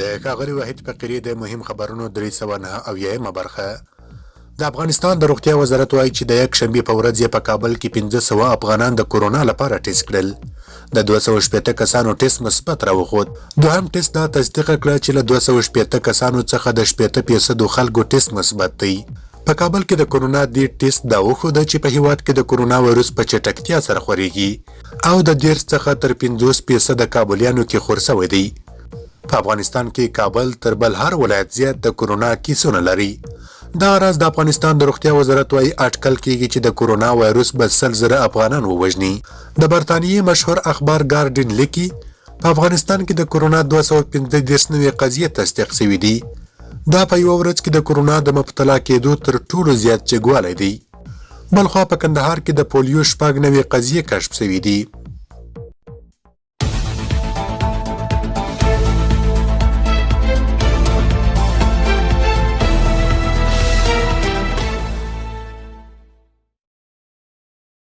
د ښاغلي وحید فقیري د مهم خبرونو 309 برخه. د افغانستان د روغتیا وزارت وایي چې د یکشنبې په ورځ په کابل کې 1500 افغانان د کورونا لپاره ټیسټ کړل. د 280 کسانو ټیسټ مثبت راوخوت. دوهم ټیسټ دا تصدیق کړه چې له 280 کسانو څخه د 80% خلکو ټیسټ مثبت دی. په کابل کې د کورونا د ټیسټ دا وښوده چې په هیواد کې د کورونا وایرس په چټکتیا سره خورېږي او د 10 څخه تر 50% کابلیانو کې خور شوی دی. په افغانستان کې کابل تر بل هر ولایت زیات د کورونا کیسونه لري. دا راز د افغانستان د روغتیا وزارت وايي اټکل کیږي چې د کورونا وایرس به 100,000 افغانان ووژني. د برتانیې مشهور اخبار ګارډین لیکي په افغانستان کې د کورونا 215 نوې قضیې تصدیق شوې دي. دا په یو ورځ کې د کورونا د مبتلا کېدو تر ټولو زیات چګوالی دی. بلخوا په کندهار کې د پولیو 6 نوې قضیې کشف شوې دي.